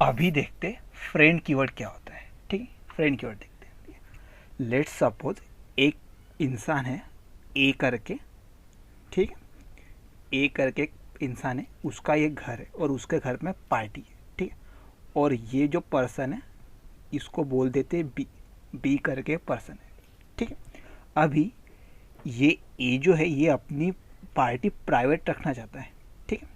अभी देखते friend keyword क्या होता है। ठीक है, फ्रेंड कीवर्ड देखते हैं। लेट्स सपोज एक इंसान है ए करके। ठीक है, ए करके एक इंसान है, उसका ये घर है और उसके घर में पार्टी है। ठीक है, और ये जो पर्सन है इसको बोल देते हैं बी। बी करके पर्सन है। ठीक है, अभी ये ए जो है ये अपनी पार्टी प्राइवेट रखना चाहता है। ठीक है,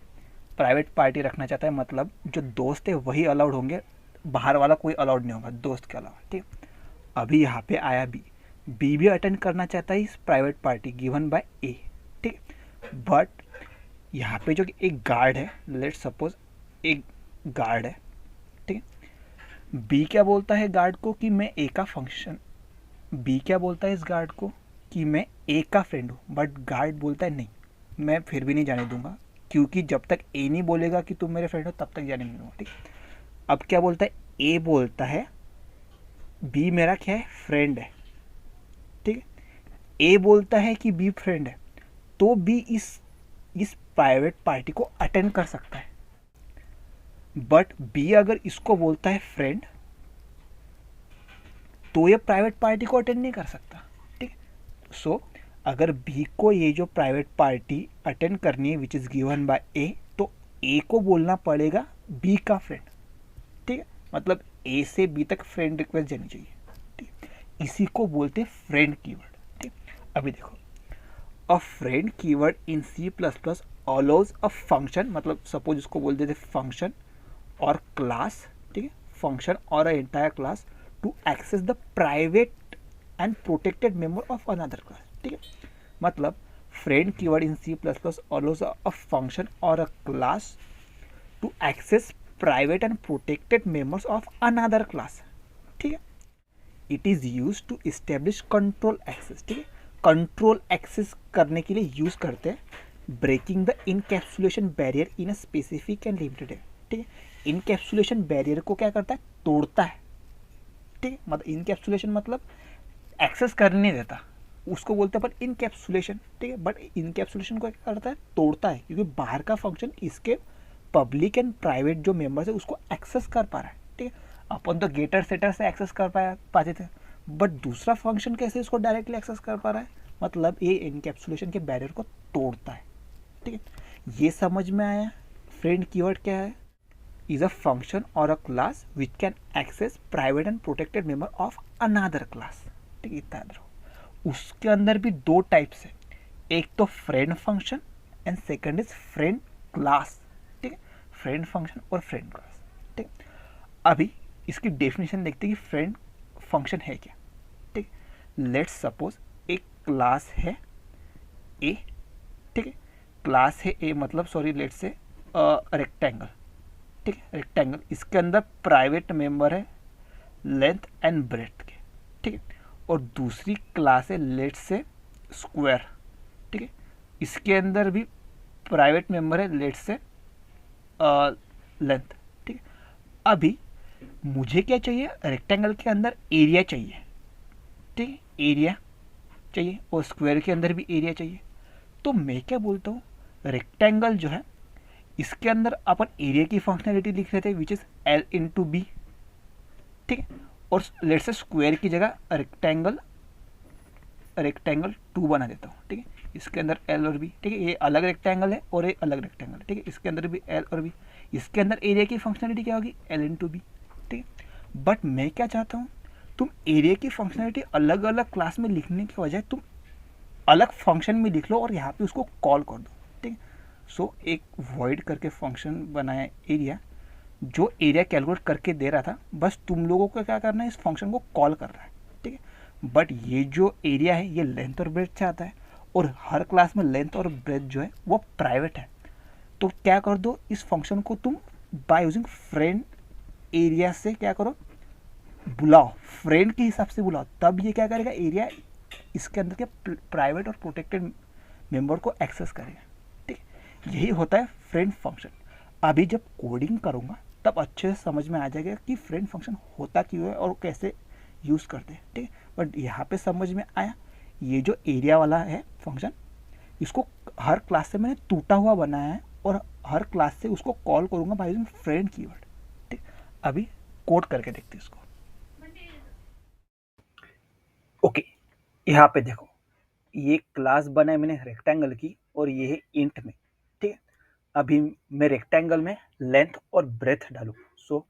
प्राइवेट पार्टी रखना चाहता है, मतलब जो दोस्त है वही अलाउड होंगे, बाहर वाला कोई अलाउड नहीं होगा दोस्त के अलावा। ठीक है, अभी यहाँ पे आया बी। बी भी अटेंड करना चाहता है इस प्राइवेट पार्टी गिवन बाय ए। ठीक है, बट यहाँ पे जो एक गार्ड है, लेट सपोज एक गार्ड है। ठीक है, बी क्या बोलता है गार्ड को कि मैं ए का फंक्शन, बी क्या बोलता है इस गार्ड को कि मैं ए का फ्रेंड हूँ, बट गार्ड बोलता है नहीं, मैं फिर भी नहीं जाने दूंगा, क्योंकि जब तक ए नहीं बोलेगा कि तुम मेरे फ्रेंड हो तब तक जाने नहीं दूंगा। ठीक, अब क्या बोलता है, ए बोलता है बी मेरा क्या है, फ्रेंड है। ठीक है, ए बोलता है कि बी फ्रेंड है, तो बी इस प्राइवेट पार्टी को अटेंड कर सकता है। बट बी अगर इसको बोलता है फ्रेंड तो ये प्राइवेट पार्टी को अटेंड नहीं कर सकता। ठीक, सो अगर बी को ये जो प्राइवेट पार्टी अटेंड करनी है विच इज गिवन बाय ए, तो ए को बोलना पड़ेगा बी का फ्रेंड। ठीक है, मतलब ए से बी तक फ्रेंड रिक्वेस्ट जानी चाहिए। ठीक, इसी को बोलते हैं फ्रेंड कीवर्ड। ठीक, अभी देखो, a friend keyword in C plus plus allows a function, मतलब सपोज इसको बोल देते फंक्शन और क्लास। ठीक है, फंक्शन और a entire class to access the private and protected member of another class. ठीक है, मतलब friend keyword in C plus plus allows a function और a class to access private and protected members of another class. ठीक है, it is use to establish control access. ठीक है, control access करने के लिए यूज करते हैं breaking the encapsulation barrier in a specific and limited. ठीक है, इनकैप्सुलेशन बैरियर को क्या करता है, तोड़ता है। ठीक है, मतलब इनकैप्सुलेशन मतलब एक्सेस करने नहीं देता, उसको बोलते हैं अपन इनकैप्सुलेशन। ठीक है, बट इनकैप्सुलेशन को क्या करता है, तोड़ता है, क्योंकि बाहर का फंक्शन इसके पब्लिक एंड प्राइवेट जो मेंबर्स है उसको एक्सेस कर पा रहा है। ठीक है, अपन तो गेटर सेटर से एक्सेस कर पाते थे, बट दूसरा फंक्शन कैसे इसको डायरेक्टली एक्सेस कर पा रहा है, मतलब ये इनकैप्सुलेशन के बैरियर को तोड़ता है। ठीक है, ये समझ में आया। फ्रेंड कीवर्ड क्या है, इज अ फंक्शन और a class which can access private and protected member of another class. ठीक है, इतना याद रखो। उसके अंदर भी दो टाइप्स है, एक तो friend function and second is friend class. ठीक है, फ्रेंड फंक्शन और फ्रेंड क्लास। ठीक, अभी इसकी डेफिनेशन देखते हैं कि फ्रेंड फंक्शन है क्या। ठीक, लेट्स सपोज एक क्लास है ए। ठीक है, क्लास है ए, मतलब सॉरी लेट्स से रेक्टेंगल। ठीक है, रेक्टेंगल, इसके अंदर प्राइवेट मेंबर है लेंथ एंड ब्रेथ के। ठीक है, और दूसरी क्लास है लेट्स से स्क्वायर। ठीक है, इसके अंदर भी प्राइवेट मेंबर है लेट्स से लेंथ। ठीक है, अभी मुझे क्या चाहिए, रेक्टेंगल के अंदर एरिया चाहिए। ठीक है, एरिया चाहिए और स्क्वायर के अंदर भी एरिया चाहिए। तो मैं क्या बोलता हूँ, रेक्टेंगल जो है इसके अंदर अपन एरिया की फंक्शनैलिटी लिख रहे थे which is L into B. ठीक है, और लेट्स से स्क्वायर की जगह रेक्टेंगल 2 बना देता हूँ। ठीक है, इसके अंदर एल और बी। ठीक है, ये अलग रेक्टेंगल है और ये अलग रेक्टेंगल है। ठीक है, इसके अंदर भी एल और बी, इसके अंदर एरिया की फंक्शनैलिटी क्या होगी, एल इंटू बी। ठीक है, बट मैं क्या चाहता हूँ, तुम एरिया की फंक्शनैलिटी अलग अलग क्लास में लिखने के बजाय तुम अलग फंक्शन में लिख लो और यहाँ पे उसको कॉल कर दो। ठीक है, सो एक वॉइड करके फंक्शन बनाया एरिया, जो एरिया कैलकुलेट करके दे रहा था, बस तुम लोगों को क्या करना है, इस फंक्शन को कॉल कर रहा है। ठीक है, बट ये जो एरिया है ये लेंथ और ब्रेथ से आता है, और हर क्लास में लेंथ और ब्रेथ जो है वो प्राइवेट है। तो क्या कर दो, इस फंक्शन को तुम बाय यूजिंग फ्रेंड एरिया से क्या करो, बुलाओ, फ्रेंड के हिसाब से बुलाओ, तब ये क्या करेगा, एरिया इसके अंदर के प्राइवेट और प्रोटेक्टेड मेंबर को एक्सेस करेगा। ठीक, यही होता है फ्रेंड फंक्शन। अभी जब कोडिंग करूँगा तब अच्छे से समझ में आ जाएगा कि फ्रेंड फंक्शन होता क्यों है और कैसे यूज़ करते हैं। ठीक, बट यहाँ पे समझ में आया, ये जो एरिया वाला है फंक्शन, इसको हर क्लास से मैंने टूटा हुआ बनाया है और हर क्लास से उसको कॉल करूँगा बाय यूजिंग फ्रेंड कीवर्ड। ठीक, अभी कोड करके देखते हैं इसको। ओके, यहाँ पे देखो, ये क्लास बना है मैंने रेक्टेंगल की और ये है इंट में, ठीक है। अभी मैं रेक्टेंगल में लेंथ और ब्रेथ डालूँ, सो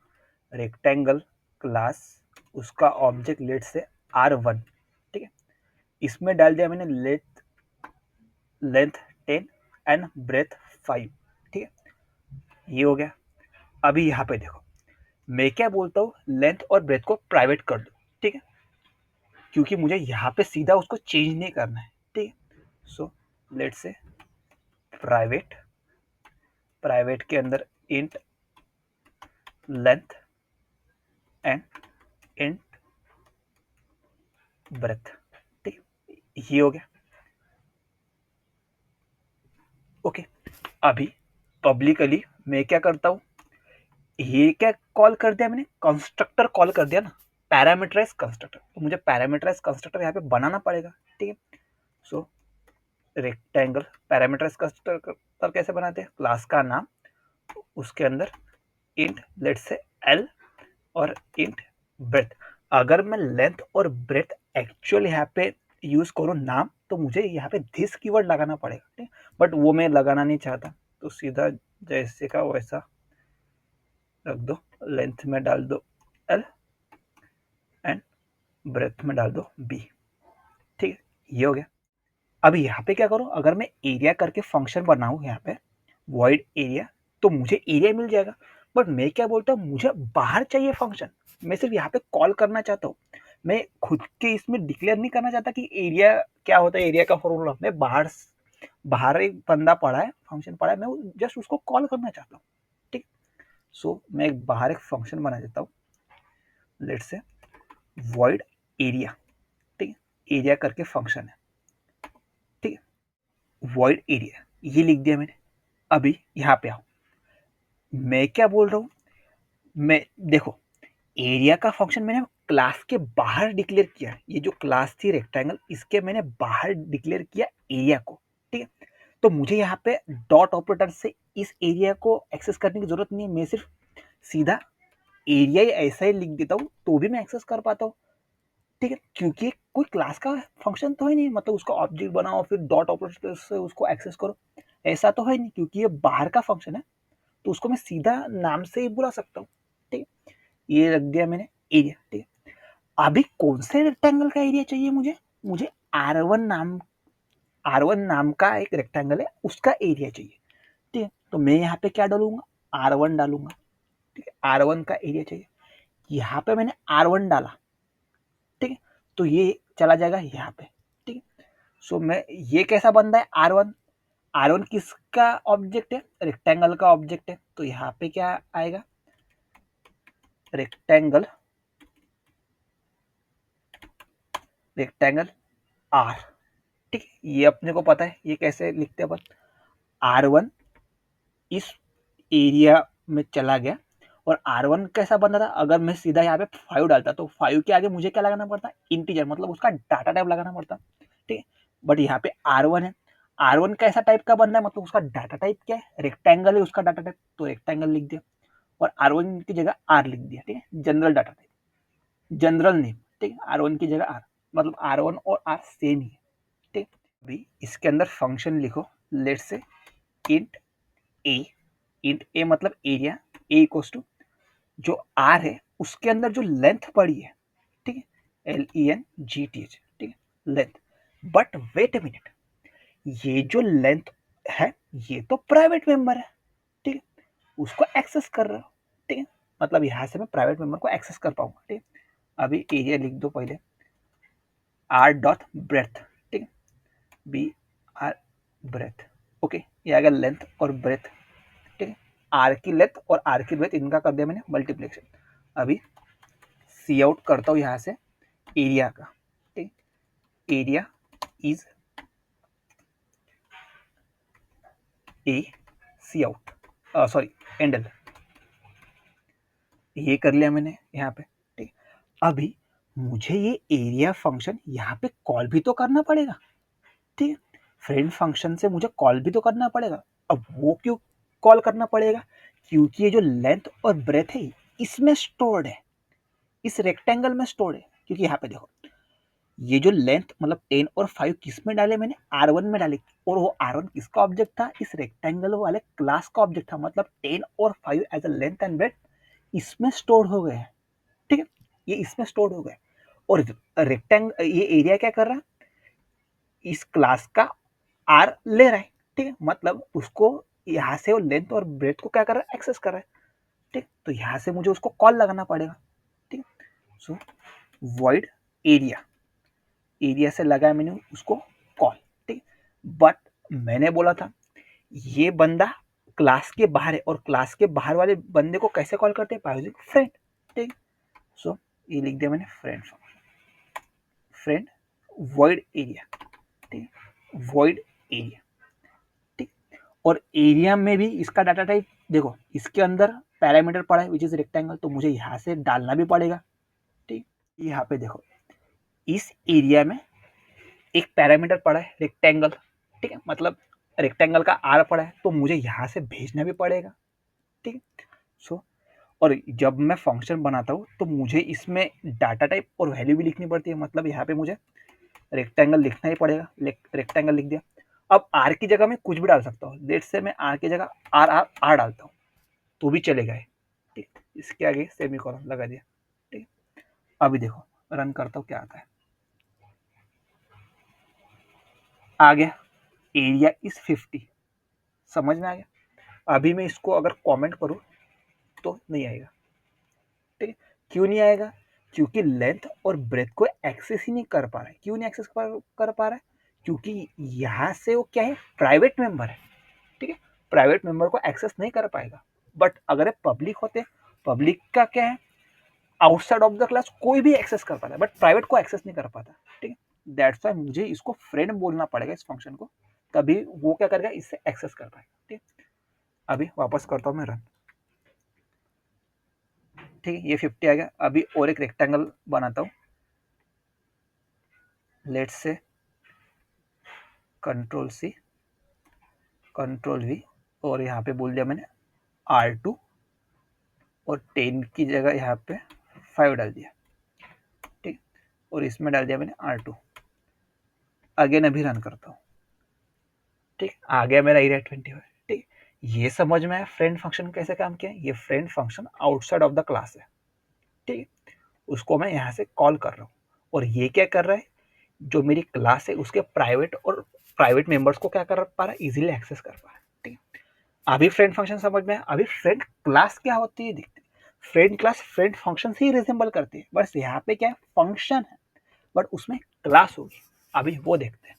रेक्टेंगल क्लास, उसका ऑब्जेक्ट लेट से R1, ठीक है। इसमें डाल दिया मैंने लेंथ 10 एंड ब्रेथ 5, ठीक है। ये हो गया। अभी यहाँ पे देखो, मैं क्या बोलता हूँ, लेंथ और ब्रेथ को प्राइवेट कर दो, ठीक है, क्योंकि मुझे यहाँ पे सीधा उसको चेंज नहीं करना है, ठीक है। So let say private, private के अंदर int length and int breadth, ठीक है। ये हो गया। ओके, अभी पब्लिकली मैं क्या करता हूँ, ये क्या कॉल कर दिया मैंने, कंस्ट्रक्टर कॉल कर दिया ना, पैरामीटराइज कंस्ट्रक्टर। तो मुझे पैरामीटराइज कंस्ट्रक्टर यहाँ पे बनाना पड़ेगा, ठीक है। सो रेक्टेंगल पैरामीटराइज कंस्ट्रक्टर कैसे बनाते हैं, क्लास का नाम, उसके अंदर इंट लेट्स से एल और इंट ब्रेथ। अगर मैं लेंथ और ब्रेथ एक्चुअल यहाँ पे यूज करूँ नाम, तो मुझे यहाँ पे दिस कीवर्ड लगाना पड़ेगा, ठीक, बट वो मैं लगाना नहीं चाहता, तो सीधा जैसे का वैसा रख दो, लेंथ में डाल दो एल एंड ब्रेथ में डाल दो बी, ठीक है। ये हो गया। अभी यहाँ पे क्या करूँ, अगर मैं एरिया करके फंक्शन बनाऊँ यहाँ पे वॉइड एरिया, तो मुझे एरिया मिल जाएगा। बट मैं क्या बोलता हूँ, मुझे बाहर चाहिए फंक्शन, मैं सिर्फ यहाँ पे कॉल करना चाहता हूँ, मैं खुद के इसमें डिक्लेयर नहीं करना चाहता कि एरिया क्या होता है, एरिया का फॉर्मूला। मैं बाहर बाहर एक बंदा पड़ा है, फंक्शन पड़ा है, मैं जस्ट उसको कॉल करना चाहता हूँ, ठीक। सो मैं एक बाहर एक फंक्शन बना देता हूँ, लेट्स से वॉइड एरिया, ठीक है, एरिया करके फंक्शन है, ठीक है, वॉइड एरिया, ये लिख दिया मैंने। अभी यहाँ पे आओ, मैं क्या बोल रहा हूँ, मैं देखो, एरिया का फंक्शन मैंने क्लास के बाहर डिक्लेयर किया, ये जो क्लास थी रेक्टेंगल, इसके मैंने बाहर डिक्लेयर किया एरिया को, ठीक है। तो मुझे यहाँ पे डॉट ऑपरेटर से इस एरिया को एक्सेस करने की जरूरत नहीं है, मैं सिर्फ सीधा एरिया ही ऐसा ही लिख देता हूँ तो भी मैं एक्सेस कर पाता हूँ, ठीक है, क्योंकि कोई क्लास का फंक्शन तो है नहीं, मतलब उसका ऑब्जेक्ट बनाओ फिर डॉट ऑपरेटर से उसको एक्सेस करो, ऐसा तो है नहीं, क्योंकि ये बाहर का फंक्शन है, तो उसको मैं सीधा नाम से ही बुला सकता हूँ, ठीक है। ये रख दिया मैंने एरिया, ठीक है। अभी कौन से रेक्टेंगल का एरिया चाहिए मुझे, मुझे आर वन नाम का एक रेक्टेंगल है, उसका एरिया चाहिए, ठीक है। तो मैं यहाँ पे क्या डालूंगा, R1 डालूंगा, ठीक है, R1 का एरिया चाहिए। यहाँ पे मैंने R1 डाला, ठीक है, तो ये चला जाएगा यहाँ पे, ठीक है। सो मैं, ये कैसा बन रहा है, R1 किसका ऑब्जेक्ट है, रेक्टेंगल का ऑब्जेक्ट है, तो यहाँ पे क्या आएगा, रेक्टेंगल R, ठीक है। ये अपने को पता है, ये कैसे लिखते हैं अपन, R1 इस एरिया में चला गया, और R1 कैसा बन रहा था, अगर मैं सीधा यहाँ पे 5 डालता, तो 5 के आगे मुझे क्या लगाना पड़ता, इंटीजर, मतलब उसका डाटा टाइप लगाना पड़ता, ठीक है। बट यहाँ पे R1 है, R1 कैसा टाइप का बन रहा है, मतलब उसका डाटा टाइप क्या है, रेक्टेंगल है उसका डाटा टाइप, तो रेक्टेंगल लिख दिया, और R1 की जगह R लिख दिया, ठीक है, general data type, general name, ठीक है, R1 की जगह R, मतलब R1 और R सेम ही है, ठीक है। अभी इसके अंदर फंक्शन लिखो, let's say int A, int ए मतलब एरिया, ए इक्वल्स टू जो आर है उसके अंदर जो लेंथ पड़ी है, ठीक है, LENGTH, ठीक है, length. But wait a minute, ये जो लेंथ है ये तो प्राइवेट मेंबर है, ठीक है, उसको एक्सेस कर रहा हूँ, ठीक है, मतलब यहाँ से मैं प्राइवेट मेंबर को एक्सेस कर पाऊंगा, ठीक है। अभी एरिया लिख दो पहले, R डॉट ब्रेथ, ठीक है, BR ब्रेथ, ओके, ये आ गया लेंथ और ब्रेथ, ठीक है। आर की लेंथ और आर की ब्रेथ इनका कर दिया मैंने मल्टीप्लिकेशन। अभी सी आउट करता हूँ यहाँ से एरिया का, ठीक, area is a cout, sorry endl, ये कर लिया मैंने यहाँ पे, ठीक। अभी मुझे ये एरिया फंक्शन यहाँ पे कॉल भी तो करना पड़ेगा, ठीक है, फ्रेंड फंक्शन से मुझे कॉल भी तो करना पड़ेगा। अब वो क्यों कॉल करना पड़ेगा, क्योंकि ये जो लेंथ और ब्रेथ है इसमें स्टोर्ड है, इस रेक्टेंगल में स्टोर्ड है, क्योंकि यहाँ पे देखो ये जो लेंथ मतलब 10 और 5 किस में डाले मैंने, R1 में डाले, और वो R1 किसका ऑब्जेक्ट था, इस रेक्टेंगल वाले क्लास का ऑब्जेक्ट था, मतलब 10 और 5 as a length and breadth इसमें स्टोर हो गए हैं, ठीक है, ये इसमें स्टोर हो गए। और रेक्टेंगल ये एरिया क्या कर रहा है, इस क्लास का आर ले रहा है, ठीक है, मतलब उसको यहाँ से वो लेंथ और ब्रेथ को क्या कर रहा है, एक्सेस कर रहा है, ठीक। तो यहाँ से मुझे उसको कॉल लगाना पड़ेगा, ठीक। सो वॉइड एरिया, एरिया से लगाया मैंने उसको कॉल, ठीक। बट मैंने बोला था ये बंदा क्लास के बाहर है, और क्लास के बाहर वाले बंदे को कैसे कॉल करते हैं, बायोलॉजिक फ्रेंड, ठीक। सो ये लिख दिया मैंने फ्रेंड, फ्रेंड वॉइड एरिया, ठीक, वॉइड एरिया, ठीक। और एरिया में भी इसका डाटा टाइप देखो, इसके अंदर पैरामीटर पड़ा है विच इज रेक्टेंगल, तो मुझे यहाँ से डालना भी पड़ेगा, ठीक। यहाँ पे देखो इस एरिया में एक पैरामीटर पड़ा है रेक्टेंगल, ठीक है, मतलब रेक्टेंगल का आर पड़ा है, तो मुझे यहाँ से भेजना भी पड़ेगा, ठीक है। सो और जब मैं फंक्शन बनाता हूँ तो मुझे इसमें डाटा टाइप और वैल्यू भी लिखनी पड़ती है, मतलब यहाँ पे मुझे रेक्टेंगल लिखना ही पड़ेगा, रेक्टेंगल लिख दिया। अब आर की जगह मैं कुछ भी डाल सकता हूँ, लेट्स से मैं आर की जगह आर आर आर डालता हूँ तो भी चलेगा, ठीक, इसके आगे सेमीकोलन लगा दिया, ठीक। अभी देखो रन करता हूँ क्या आता है, आ गया एरिया इज 50, समझ में आ गया। अभी मैं इसको अगर कमेंट करूँ तो नहीं आएगा, ठीक है, क्यों नहीं आएगा, क्योंकि लेंथ और ब्रेथ को एक्सेस ही नहीं कर पा रहा है। क्यों नहीं एक्सेस कर पा रहा है, क्योंकि यहाँ से वो क्या है, प्राइवेट मेंबर है, ठीक है, प्राइवेट मेंबर को एक्सेस नहीं कर पाएगा। बट अगर पब्लिक होते, पब्लिक का क्या है, आउटसाइड ऑफ द क्लास कोई भी एक्सेस कर पाता है, बट प्राइवेट को एक्सेस नहीं कर पाता, ठीक है। दैट्स वाई मुझे इसको फ्रेंड बोलना पड़ेगा इस फंक्शन को, तभी वो क्या करेगा, इससे एक्सेस कर पाएगा, ठीक। अभी वापस करता हूँ मैं रन, ठीक है, ये 50 आ गया। अभी और एक रेक्टेंगल बनाता हूँ, let's say control C control we, और यहाँ पे बोल दिया मैंने R2, और 10 की जगह यहाँ पे 5 डाल दिया, ठीक, और इसमें डाल दिया मैंने R2। अगेन अभी रन करता हूँ, ठीक, आ गया मेरा एरिया 25, ठीक। ये समझ में आया फ्रेंड फंक्शन कैसे काम किया। ये friend function outside of the class है, ठीक है, उसको मैं यहाँ से कॉल कर रहा हूँ, और ये क्या कर रहा है, जो मेरी क्लास है उसके प्राइवेट मेंबर्स को क्या कर पा रहा है, इजीली एक्सेस कर पा रहा है, ठीक है। अभी फ्रेंड फंक्शन समझ में आया। अभी फ्रेंड क्लास क्या होती है देखते हैं। फ्रेंड क्लास फ्रेंड फंक्शन से ही रिजेंबल करती है, बस यहाँ पे क्या है, फंक्शन है बट उसमें क्लास होगी। अभी वो देखते हैं,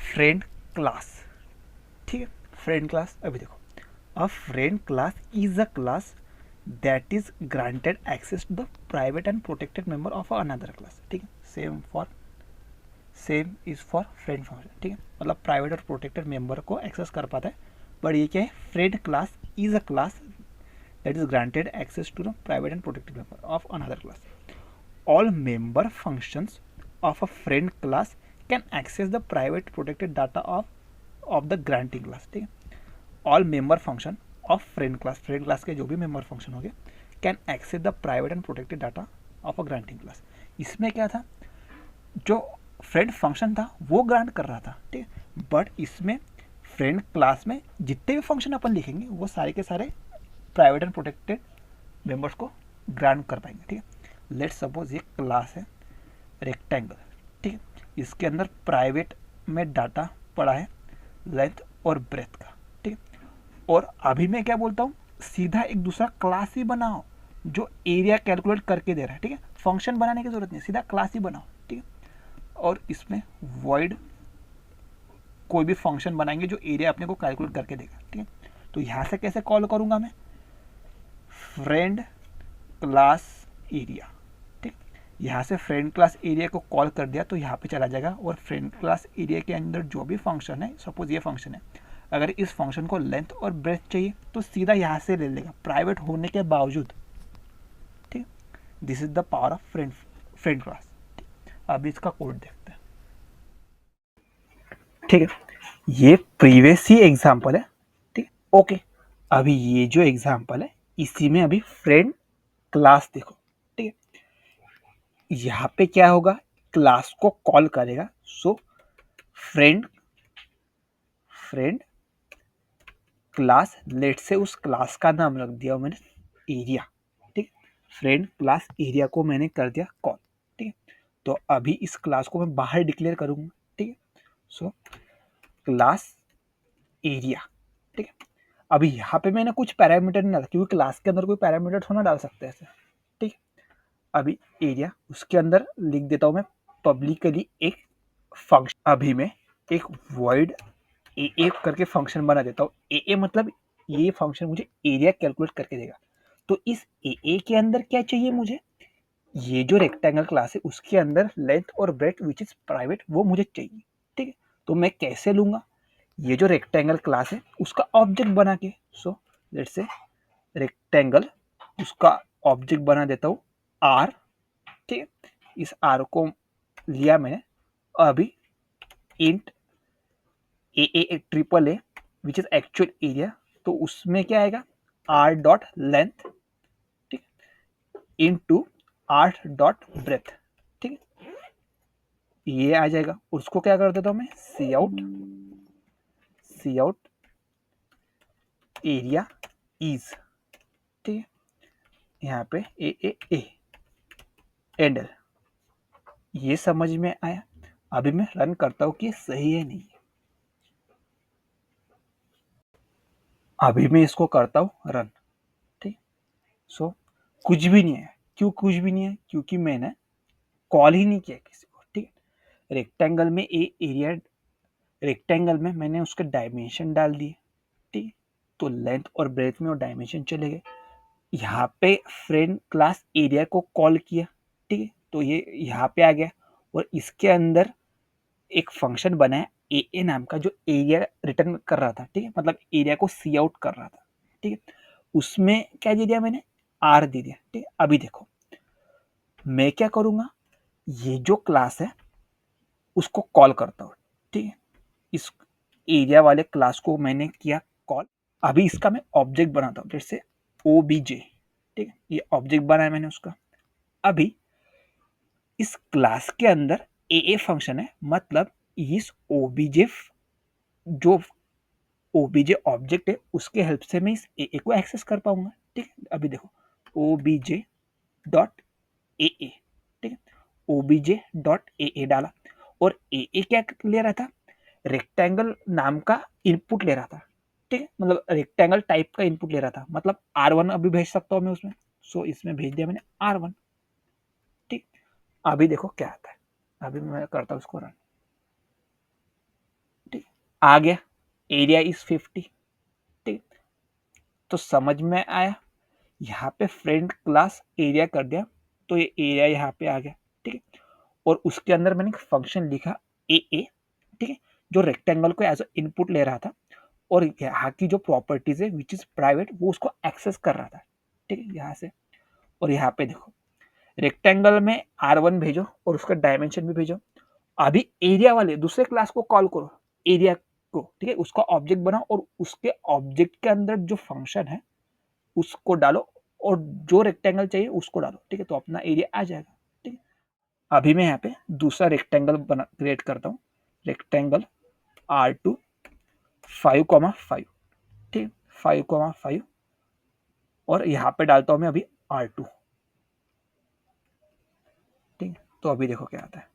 फ्रेंड क्लास, ठीक है, फ्रेंड क्लास। अभी देखो, a friend class is a class that is granted access to the private and protected member of another class, ठीक है। Same is for friend function, ठीक है, मतलब प्राइवेट और प्रोटेक्टेड मेंबर को एक्सेस कर पाता है। बट ये क्या है, friend class is a class that is granted access to the private and protected member of another class. All member functions of a friend class can access the private protected data of the granting class, ठीक है। All member function of friend class के जो भी member function हो गए can access the private and protected data of a granting class। इसमें क्या था, जो फ्रेंड फंक्शन था वो ग्रांट कर रहा था, ठीक है, बट इसमें फ्रेंड क्लास में जितने भी फंक्शन अपन लिखेंगे वो सारे के सारे प्राइवेट एंड प्रोटेक्टेड मेंबर्स को ग्रांट कर पाएंगे, ठीक है। लेट्स सपोज ये क्लास है रेक्टेंगल, ठीक है, इसके अंदर प्राइवेट में डाटा पड़ा है लेंथ और ब्रेथ का, ठीक है। और अभी मैं क्या बोलता हूँ, सीधा एक दूसरा क्लास ही बनाओ जो एरिया कैलकुलेट करके दे रहा है, ठीक है, फंक्शन बनाने की जरूरत नहीं, सीधा क्लास ही बनाओ, ठीक है। और इसमें वॉइड कोई भी फंक्शन बनाएंगे जो एरिया अपने को कैलकुलेट करके देगा, ठीक है। तो यहाँ से कैसे कॉल करूँगा मैं, फ्रेंड क्लास एरिया, ठीक, यहाँ से फ्रेंड क्लास एरिया को कॉल कर दिया तो यहाँ पे चला जाएगा, और फ्रेंड क्लास एरिया के अंदर जो भी फंक्शन है, सपोज ये फंक्शन है, अगर इस फंक्शन को लेंथ और ब्रेथ चाहिए तो सीधा यहाँ से ले लेगा प्राइवेट होने के बावजूद, ठीक। This is the power of friend class. अब इसका कोड देखते हैं, ठीक है, ये प्रीवियस ही एग्जाम्पल है, ठीक, ओके। अभी ये जो एग्जाम्पल है इसी में अभी फ्रेंड क्लास देखो, ठीक है। यहाँ पे क्या होगा, क्लास को कॉल करेगा। So friend friend class, let say उस क्लास का नाम रख दिया मैंने एरिया, ठीक है। फ्रेंड क्लास एरिया को मैंने कर दिया कॉल, ठीक है। तो अभी इस क्लास को मैं बाहर डिक्लेयर करूंगा, ठीक है। सो क्लास एरिया, ठीक है। अभी यहाँ पे मैंने कुछ पैरामीटर नहीं डाला, क्योंकि क्लास के अंदर कोई पैरामीटर थोड़ा डाल सकते हैं ऐसे, ठीक है। अभी एरिया, उसके अंदर लिख देता हूँ मैं पब्लिकली एक फंक्शन। अभी मैं एक वॉइड ए करके फंक्शन बना देता हूँ। ए मतलब ये फंक्शन मुझे एरिया कैलकुलेट करके देगा। तो इस ए के अंदर क्या चाहिए मुझे, ये जो रेक्टेंगल क्लास है उसके अंदर लेंथ और ब्रेथ विच इज प्राइवेट वो मुझे चाहिए, ठीक है। तो मैं कैसे लूंगा, ये जो रेक्टेंगल क्लास है उसका ऑब्जेक्ट बना के। सो लेट्स से रेक्टेंगल, उसका ऑब्जेक्ट बना देता हूँ आर, ठीक है। इस आर को लिया मैंने। अभी int A triple A which is actual area, तो उसमें क्या आएगा, आर डॉट लेंथ, ठीक, इनटू आर डॉट ब्रेथ, ठीक है। ये आ जाएगा। उसको क्या कर देता हूँ मैं, सी आउट एरिया इज, ठीक है। यहाँ पे ए एंडर। ये समझ में आया। अभी मैं रन करता हूँ कि सही है नहीं। अभी मैं इसको करता हूँ रन, ठीक। सो कुछ भी नहीं है। क्यों कुछ भी नहीं है, क्योंकि मैंने कॉल ही नहीं किया किसी को, ठीक है। रेक्टेंगल में एरिया, रेक्टेंगल में मैंने उसके डायमेंशन डाल दिए, ठीक है। तो लेंथ और ब्रेथ में वो डायमेंशन चले गए। यहाँ पे फ्रेंड क्लास एरिया को कॉल किया, ठीक है। तो ये यहाँ पे आ गया। और इसके अंदर एक फंक्शन बना है ए नाम का, जो एरिया रिटर्न कर रहा था, ठीक है। मतलब एरिया को सी आउट कर रहा था, ठीक है। उसमें क्या दे दिया मैंने, आर दे दिया, ठीक है। अभी देखो मैं क्या करूंगा, ये जो क्लास है उसको कॉल करता हूँ, ठीक है। इस एरिया वाले क्लास को मैंने किया कॉल। अभी इसका मैं ऑब्जेक्ट बनाता हूँ, जैसे ओबीजे, ठीक है। ये ऑब्जेक्ट बनाया मैंने उसका। अभी इस क्लास के अंदर ए फंक्शन है, मतलब इस ओबीजे, जो ओबीजे ऑब्जेक्ट है उसके हेल्प से मैं इस ए को एक्सेस कर पाऊंगा, ठीक है। अभी देखो ओबीजे डॉट ए, ठीक है। ओबीजे डॉट ए डाला, और ए क्या ले रहा था, रेक्टेंगल नाम का इनपुट ले रहा था, ठीक है। मतलब रेक्टेंगल टाइप का इनपुट ले रहा था, मतलब R1 अभी भेज सकता हूँ मैं उसमें। सो इसमें भेज दिया मैंने R1, ठीक। अभी देखो क्या आता है। अभी मैं करता हूँ उसको रन, ठीक। आ गया एरिया इज 50, ठीक। तो समझ में आया। यहाँ पे फ्रेंड क्लास एरिया कर दिया, तो ये एरिया यहाँ पे आ गया, ठीक है। और उसके अंदर मैंने फंक्शन लिखा ए, ठीक है, जो रेक्टेंगल को एज इनपुट ले रहा था, और यहाँ की जो प्रॉपर्टीज है विच इज प्राइवेट वो उसको एक्सेस कर रहा था, ठीक है, यहाँ से। और यहाँ पे देखो रेक्टेंगल में R1 भेजो और उसका डायमेंशन भी भेजो। अभी एरिया वाले दूसरे क्लास को कॉल करो, एरिया को, ठीक है, उसका ऑब्जेक्ट बनाओ और उसके ऑब्जेक्ट के अंदर जो फंक्शन है उसको डालो, और जो रेक्टेंगल चाहिए उसको डालो, ठीक है। तो अपना एरिया आ जाएगा, ठीक है। अभी मैं यहाँ पे दूसरा रेक्टेंगल बना क्रिएट करता हूँ, रेक्टेंगल R2 5,5, ठीक, 5,5, और यहाँ पे डालता हूँ मैं अभी R2, ठीक। तो अभी देखो क्या आता है,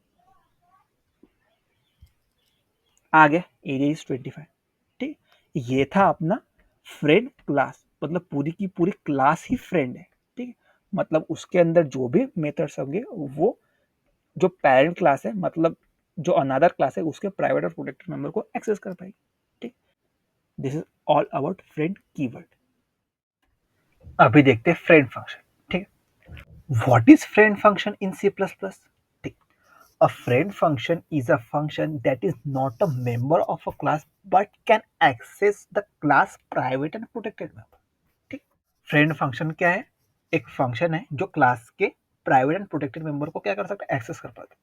आ गया एरिया इज 25, ठीक। ये था अपना फ्रेंड क्लास, मतलब पूरी की पूरी क्लास ही फ्रेंड है, ठीक। मतलब उसके अंदर जो भी मेथड्स होंगे वो जो पेरेंट क्लास है, मतलब जो अनदर क्लास है, उसके प्राइवेट और प्रोटेक्टेड मेंबर को एक्सेस कर पाएगी, ठीक। This is all about friend keyword. अभी देखते हैं फ्रेंड फंक्शन, ठीक है। What is friend function in C plus plus, ठीक। A friend function is a function that is not a member of a class but can access the class private and protected member, ठीक। Friend function क्या है, एक function है जो class के private and protected member को क्या कर सकता है, एक्सेस कर पाता है।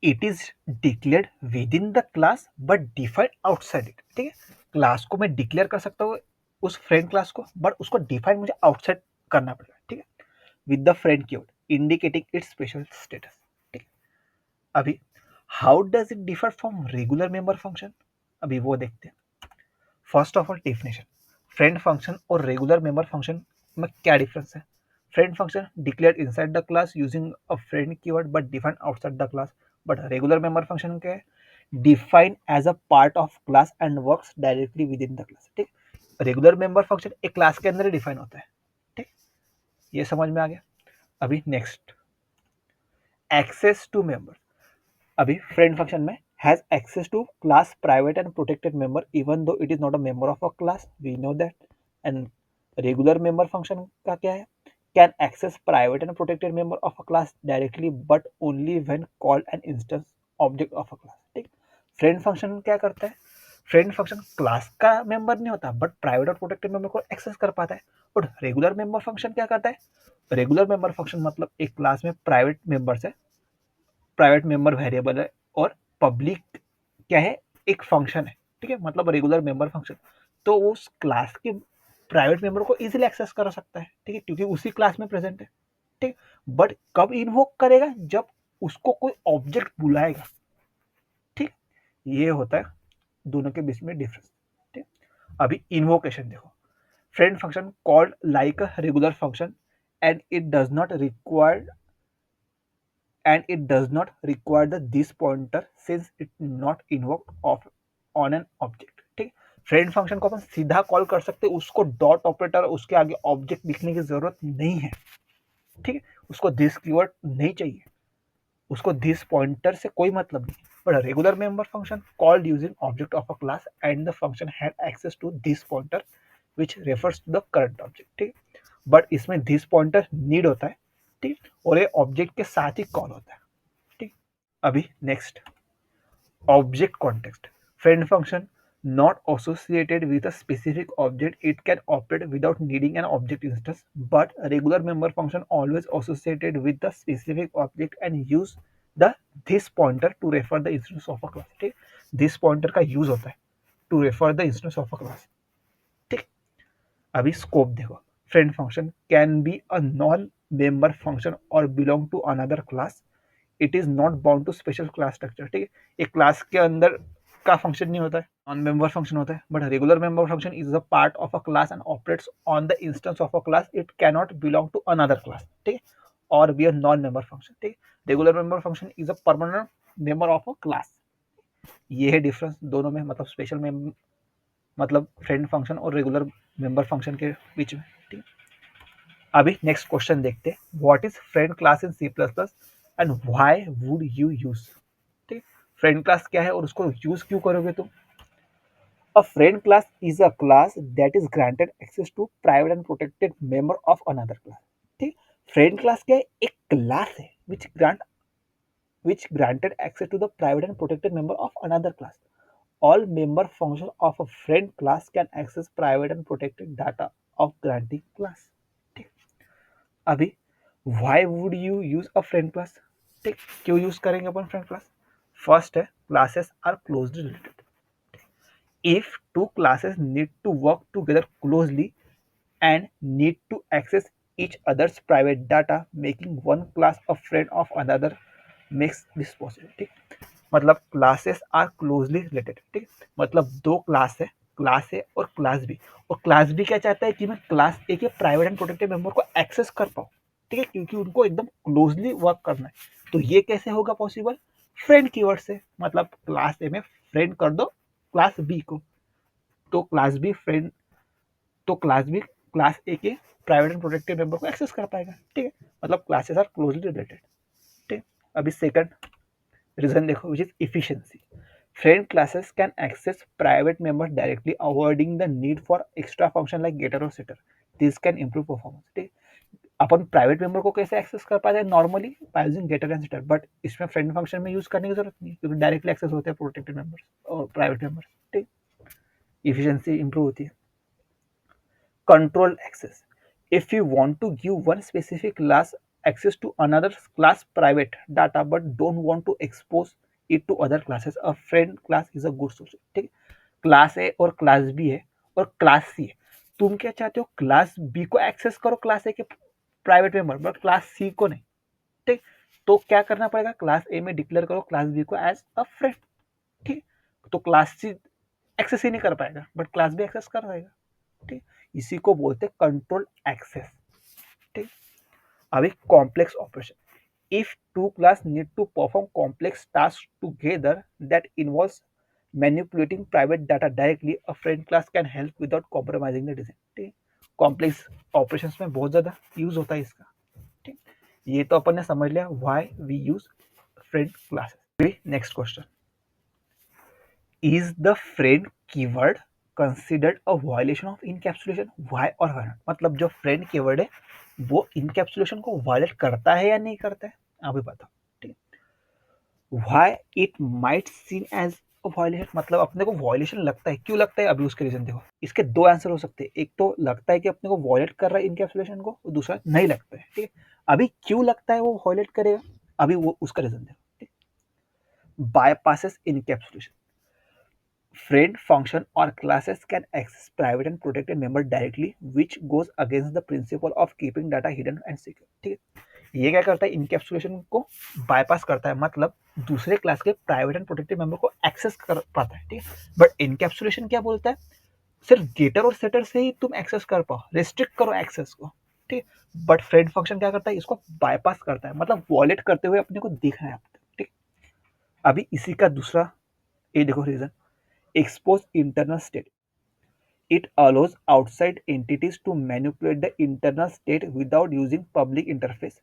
It is declared with in the class but defined outside it, ठीक है। क्लास को मैं डिक्लेयर कर सकता हूँ उस फ्रेंड क्लास को, बट उसको डिफाइन मुझे आउटसाइड करना पड़ेगा, ठीक है, with the friend keyword indicating it's special status, ठीक है। अभी how does it differ from regular member function, अभी वो देखते हैं। First of all definition, friend function और रेगुलर मेंबर फंक्शन में क्या डिफरेंस है। Friend function declared inside the class using a friend keyword but defined outside the class, but regular member function क्या है, defined as a part of class and works directly within the class, ठीक। Regular member function एक class के अंदर ही define होता है, ठीक, ये समझ में आ गया। अभी नेक्स्ट, एक्सेस टू मेंबर, अभी फ्रेंड फंक्शन में has access to class private and protected member even though it is not a member of a class, we know that. And regular member function का क्या है, can access private and protected member of a class directly but only when called an instance object of a class, ठीक। Friend function क्या करता है, friend function class का member नहीं होता बट प्राइवेट और प्रोटेक्टेड मेंबर को एक्सेस कर पाता है। और रेगुलर मेंबर फंक्शन क्या करता है, रेगुलर मेंबर फंक्शन मतलब एक क्लास में प्राइवेट मेंबर्स है, प्राइवेट मेंबर वेरिएबल है, और पब्लिक क्या है, एक फंक्शन है, ठीक है, मतलब रेगुलर मेंबर फंक्शन तो उस क्लास के प्राइवेट मेंबर को इजीली एक्सेस कर सकता है, ठीक है, क्योंकि उसी क्लास में प्रेजेंट है, ठीक। बट कब इन्वोक करेगा, जब उसको कोई ऑब्जेक्ट बुलाएगा, ठीक, ये होता है दोनों के बीच में डिफरेंस, ठीक। अभी इन्वोकेशन देखो, friend function called like a regular function and it does not require the this pointer since it not invoked of on an object, ठीक। फ्रेंड फंक्शन को अपन सीधा कॉल कर सकते हैं, उसको डॉट ऑपरेटर उसके आगे ऑब्जेक्ट लिखने की जरूरत नहीं है, ठीक है, उसको दिस कीवर्ड नहीं चाहिए, उसको दिस पॉइंटर से कोई मतलब नहीं। But regular member function called using object of a class and the function had access to this pointer which refers to the current object, ठीक। बट इसमें दिस पॉइंटर नीड होता है, ठीक, और ये ऑब्जेक्ट के साथ ही कॉल होता है, ठीक। अभी next, object context, friend function not associated with a specific object, it can operate without needing an object instance, but a regular member function always associated with the specific object and use the this pointer to refer the instance of a class, ठीक। this pointer का use होता है to refer the instance of a class, ठीक। अभी scope देखो, friend function can be a non member function or belong to another class, it is not bound to special class structure, ठीक है, एक class के अंदर का फंक्शन नहीं होता है, नॉन मेंबर फंक्शन होता है, but regular member function is a part of a class and operates on the instance of a class, it cannot belong to another class, ठीक है, और be a non member function, ठीक है। Regular member function is a permanent member of a class, ये है difference दोनों में, मतलब स्पेशल मतलब फ्रेंड फंक्शन और रेगुलर मेंबर फंक्शन के बीच में, ठीक है। अभी नेक्स्ट क्वेश्चन देखते हैं, what is friend class in C plus plus and why would you use, ठीक, फ्रेंड क्लास क्या है और उसको यूज क्यों करोगे तुम। A friend class is a class that is granted access to private and protected member of another class, ठीक। Friend class क्या है, एक क्लास है which granted access to the private and protected member of another class. All member functions of a friend class can access private and protected data of granting class, ठीक। अभी why would you use a friend class, ठीक, क्यों use करेंगे अपन friend class. First है, classes are closely related, if two classes need to work together closely and need to access each other's private data, making one class a friend of another makes this possible, ठीक। मतलब classes are closely related, ठीक, मतलब दो class है और class B, और class B क्या चाहता है कि मैं क्लास ए के प्राइवेट एंड प्रोटेक्टेड मेंबर को एक्सेस कर पाऊँ, ठीक है, क्योंकि उनको एकदम क्लोजली वर्क करना है। तो ये कैसे होगा पॉसिबल, फ्रेंड कीवर्ड से, मतलब क्लास ए में फ्रेंड कर दो क्लास बी को, तो क्लास बी फ्रेंड, तो क्लास बी क्लास ए के प्राइवेट एंड प्रोटेक्टेड मेंबर को एक्सेस कर पाएगा, ठीक है, मतलब क्लासेस आर क्लोजली रिलेटेड, ठीक। अभी सेकंड रीजन देखो, which is efficiency, friend classes can access private members directly avoiding the need for extra function like getter or setter, this can improve performance, ठीक। अपन private member को कैसे access कर पाते हैं normally by using getter and setter, but इसमें friend function में use करने की जरूरत नहीं है क्योंकि डायरेक्टली एक्सेस होते हैं प्रोटेक्टेड मेंबर्स और प्राइवेट मेंबर्स, ठीक, इफिशियंसी इंप्रूव होती है। Control access, if you want to give one specific class access to another class private data but don't want to expose it to other classes, a friend class is a good solution, ठीक है। Class ए और class B है और class C है, तुम क्या चाहते हो, क्लास बी को एक्सेस करो क्लास ए के private member, but class C को नहीं। ठीक, तो क्या करना पड़ेगा, क्लास ए में डिक्लेयर करो क्लास बी को एज अ फ्रेंड। ठीक, तो क्लास सी एक्सेस ही नहीं कर पाएगा, बट क्लास बी एक्सेस कर पाएगा। ठीक, इसी को बोलते हैं कंट्रोल एक्सेस। ठीक, अब एक complex operation, if two class need to perform complex tasks together that involves manipulating private data directly, a friend class can help without compromising the design। ठीक, कॉम्प्लेक्स ऑपरेशंस में बहुत ज्यादा यूज होता है इसका। ठीक, ये तो अपन ने समझ लिया why we use friend classes. Next question, is the friend keyword considered a violation of encapsulation, why और व्हाई नॉट। मतलब जो फ्रेंड कीवर्ड है वो इनकैप्सुलेशन को वायलेट करता है या नहीं करता है, अभी बताओ। ठीक, why it might seen as a violation, मतलब अपने को वायलेशन लगता है, क्यों लगता है, अभी उसके रीजन देखो। इसके दो आंसर हो सकते हैं, एक तो लगता है कि अपने को वायलेट कर रहा है इनकैप्सुलेशन को, और दूसरा नहीं लगता है। ठीक है, अभी क्यों लगता है वो वायलेट करेगा, अभी वो उसका रीजन देखो। ठीक, bypasses encapsulation, friend function or classes can access private and protected member directly, which goes against the principle of keeping data hidden and secure। ठीक है, ये क्या करता है, इनकैप्सुलेशन को बाईपास करता है, मतलब दूसरे क्लास के प्राइवेट एंड प्रोटेक्टेड मेंबर को एक्सेस कर पाता है। ठीक है, बट इनकैप्सुलेशन क्या बोलता है, सिर्फ गेटर और सेटर से ही तुम एक्सेस कर पाओ, रेस्ट्रिक्ट करो एक्सेस को। ठीक, बट फ्रेंड फंक्शन क्या करता है, इसको बाईपास करता है, मतलब वॉलेट करते हुए अपने को दिख रहा है। ठीक, अभी इसी का दूसरा ये देखो reason, expose internal state, it allows outside entities to manipulate the internal state without using public interface,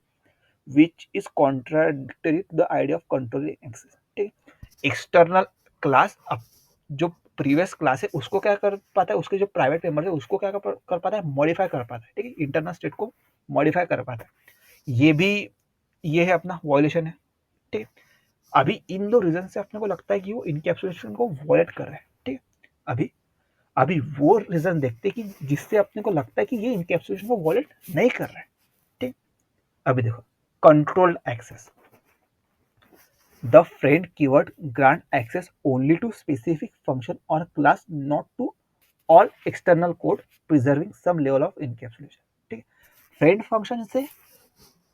which is contradictory to the idea of controlling access। ठीक, एक्सटर्नल क्लास जो प्रीवियस क्लास है उसको क्या कर पाता है, उसके जो प्राइवेट मेंबर है उसको क्या कर पाता है, मॉडिफाई कर पाता है। ठीक है, इंटरनल स्टेट को मॉडिफाई कर पाता है, ये भी ये है अपना वॉयलेशन है। ठीक, अभी इन दो रीजन से अपने को लगता है कि वो इनकैप्सुलेशन को वॉयलेट कर रहा है। ठीक, अभी अभी वो रीजन देखते हैं कि जिससे अपने को लगता है कि ये इनकैप्सुलेशन को वॉलेट नहीं कर रहा है। ठीक, अभी देखो, controlled access, the friend keyword grant access only to specific function or class, not to all external code, preserving some level of encapsulation. ठीक, फ्रेंड फंक्शन से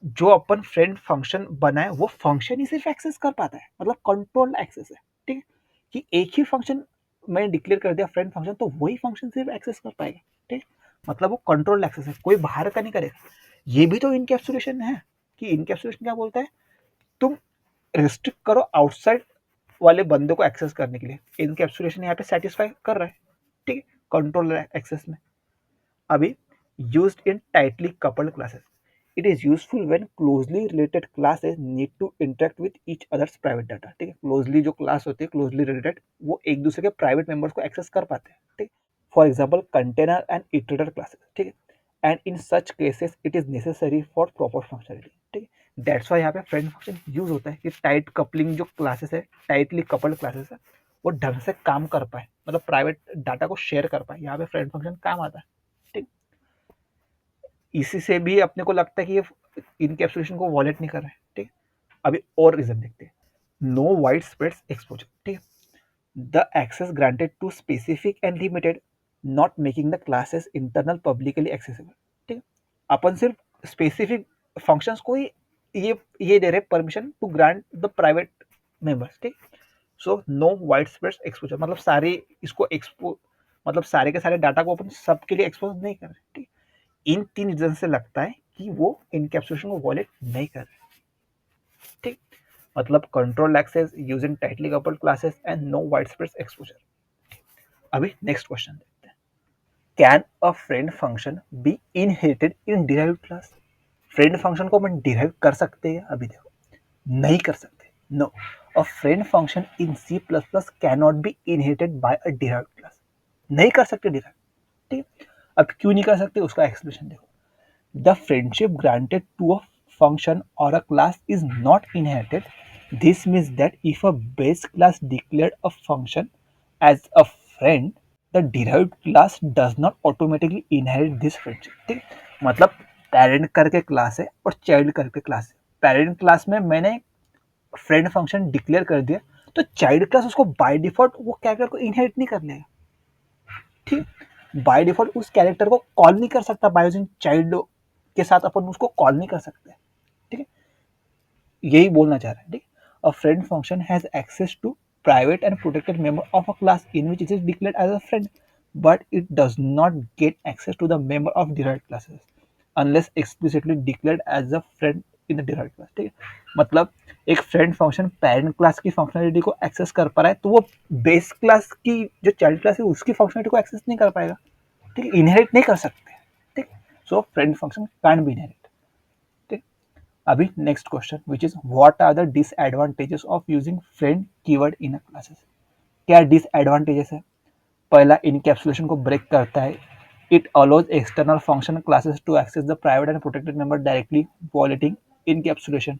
जो अपन फ्रेंड फंक्शन बनाए वो फंक्शन ही सिर्फ एक्सेस कर पाता है, मतलब कंट्रोल्ड एक्सेस है। ठीक, कि एक ही फंक्शन मैंने डिक्लेयर कर दिया फ्रेंड फंक्शन, तो वही फंक्शन सिर्फ एक्सेस कर पाएगा। ठीक, मतलब वो कंट्रोल्ड एक्सेस है, कोई बाहर का नहीं करेगा। ये भी तो इनकैप्सुलेशन है, कि इनकैप्सुलेशन क्या बोलता है, तुम रिस्ट्रिक्ट करो आउटसाइड वाले बंदे को एक्सेस करने के लिए, इनकैप्सुलेशन यहाँ पे सेटिस्फाई कर रहा है। ठीक है, कंट्रोल एक्सेस में। अभी used in tightly coupled classes, it is useful when closely related classes need to interact with each others private data. ठीक है, क्लोजली जो क्लास होती है क्लोजली रिलेटेड, वो एक दूसरे के प्राइवेट मेंबर्स को एक्सेस कर पाते हैं। ठीक, for example container and iterator classes. ठीक है, and in such cases it is necessary for proper functionality. ठीक है, दैट्स वाई यहाँ पे फ्रेंड फंक्शन यूज होता है कि टाइट कपलिंग जो क्लासेस है, टाइटली कपल्ड क्लासेस है, वो ढंग से काम कर पाए, मतलब प्राइवेट डाटा को शेयर कर पाए, यहाँ पे फ्रेंड फंक्शन काम आता है। ठीक, इसी से भी अपने को लगता है कि ये इनकैप्सुलेशन को वॉलेट नहीं कर रहा है। ठीक, अभी और रीजन देखते हैं, नो वाइड स्प्रेड एक्सपोजर। ठीक, the access granted to specific and limited, not making the classes internal publicly accessible. ठीक, अपन सिर्फ स्पेसिफिक फंक्शंस को ही ये दे रहे permission to grant the private members. ठीक, so no wide spread exposure, मतलब सारे इसको मतलब सारे के सारे डाटा को अपन सबके लिए एक्सपोज नहीं कर रहे। ठीक, इन तीन रीजन से लगता है कि वो इनकैप्सुलेशन को वॉलेट नहीं कर रहे। ठीक, मतलब control access using tightly coupled classes and no wide spread exposure. अभी नेक्स्ट क्वेश्चन देखते हैं, can a friend function be inherited in derived class. Friend function को अपन डिराइव कर सकते हैं, अभी देखो नहीं कर सकते। No, a friend function in C plus plus can not be inherited by a derived class, नहीं कर सकते डिराइव। ठीक, अब क्यों नहीं कर सकते उसका एक्सप्लेनेशन देखो, the friendship granted to a function or a class is not inherited. This means that if a base class declared a function as a friend, the derived class does not automatically inherit this friendship। ठीक, मतलब parent करके class है और child करके class है। Parent class में मैंने friend function declare कर दिया, तो चाइल्ड क्लास उसको बाय डिफॉल्ट वो क्या कर इनहेरिट नहीं कर लेगा। ठीक, बाय डिफॉल्ट उस कैरेक्टर को कॉल नहीं कर सकता, बाय यूजिंग चाइल्ड के साथ अपन उसको कॉल नहीं कर सकते, ठीक है, यही बोलना चाह रहा है, ठीक है। A friend function has access to private and protected member of a class in which it is declared as a friend, but it does not get access to the member of derived classes unless explicitly declared as a friend in the derived class, ठीक है। मतलब एक friend function parent class की functionality को access कर पा रहा है, तो वो बेस क्लास की जो चाइल्ड क्लास है उसकी फंक्शनलिटी को एक्सेस नहीं कर पाएगा, ठीक है, इनहेरिट नहीं कर सकते, ठीक। So friend function can't be inherit, ठीक। अभी next question which is what are the disadvantages of using friend keyword in a classes. क्या डिसएडवांटेजेस है? पहला, इनकैप्सुलेशन को ब्रेक करता है। It allows external function classes to access the private and protected member directly violating encapsulation,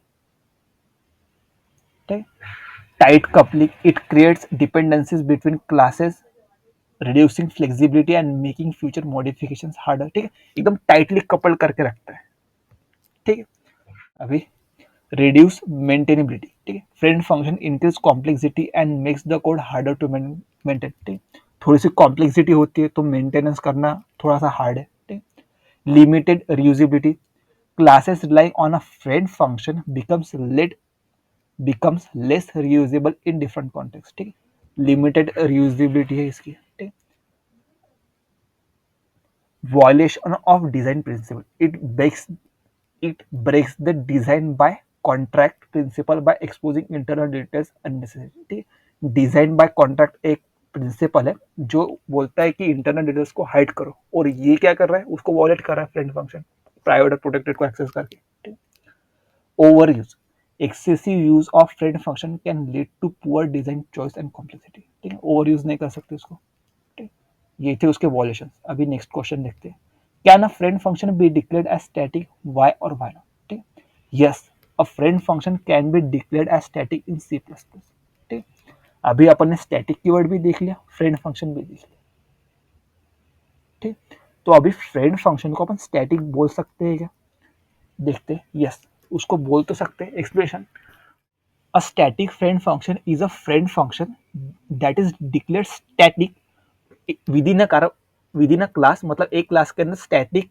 ठीक। Tight coupling, it creates dependencies between classes reducing flexibility and making future modifications harder, ठीक है, एकदम tightly couple करके रखता है, ठीक है। अभी reduce maintainability, ठीक है, friend function increase complexity and makes the code harder to maintain, ठीक, थोड़ी सी कॉम्प्लेक्सिटी होती है तो मेंटेनेंस करना थोड़ा सा हार्ड है, ठीक। Limited reusability, classes relying on a friend function becomes less reusable in different context, ठीक है, लिमिटेड रियूजिबिलिटी है इसकी, ठीक। violation of design principle, it breaks the design by contract principle by exposing internal details unnecessarily। Design by contract एक principal है जो बोलता है कि इंटरनल डिटेल्स को हाइड करो, और ये क्या कर रहा है, उसको वॉलेट कर रहा है फ्रेंड फंक्शन प्राइवेट और प्रोटेक्टेड को एक्सेस करके। Over use, excessive use of friend function can lead to poor design choice and complexity, ठीक है, ओवर यूज नहीं कर सकते उसको, ठीक। ये थे उसके वॉलेशन। अभी नेक्स्ट क्वेश्चन देखते हैं, can a friend function be declared as static, why और वाई नॉट, ठीक। Yes, a friend function can be declared as static in C plus plus, ठीक। अभी अपन ने स्टैटिक कीवर्ड भी देख लिया, फ्रेंड फंक्शन भी देख लिया, ठीक। तो अभी फ्रेंड फंक्शन को अपन स्टैटिक बोल सकते हैं क्या? देखते हैं। यस, उसको बोल तो सकते हैं। Explanation, a static friend function is a friend function that is declared static with in a class, मतलब एक क्लास के अंदर स्टैटिक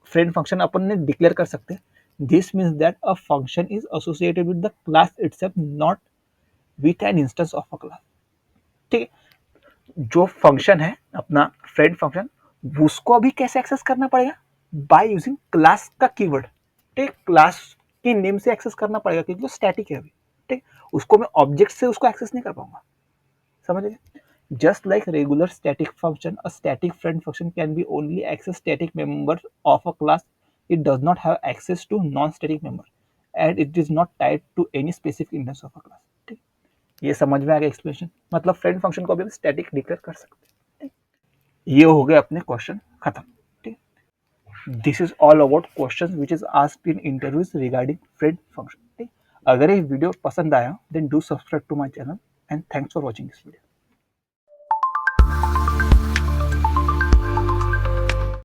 फ्रेंड फंक्शन अपन ने डिक्लेयर कर सकते हैं। This means that a function is associated with the class itself, not with an instance of a class, ठीक है। जो फंक्शन है अपना फ्रेंड फंक्शन, उसको अभी कैसे एक्सेस करना पड़ेगा? बाय यूजिंग क्लास का कीवर्ड, ठीक, क्लास के नेम से एक्सेस करना पड़ेगा क्योंकि वो स्टैटिक है अभी, ठीक। उसको मैं ऑब्जेक्ट से उसको एक्सेस नहीं कर पाऊंगा, समझ गए? Just like regular static function, a static friend function can be only access static members of a class. It does not have access to non-static member, and it is not tied to any specific instance of a class, ठीक। ये समझ में आ गया explanation, मतलब friend function को भी हम स्टैटिक डिक्लेयर कर सकते हैं। ये हो गए अपने क्वेश्चन खत्म, ठीक। This is all about question which is asked in interviews regarding friend function, ठीक। अगर ये वीडियो पसंद आया then do subscribe to my channel and thanks for watching this video.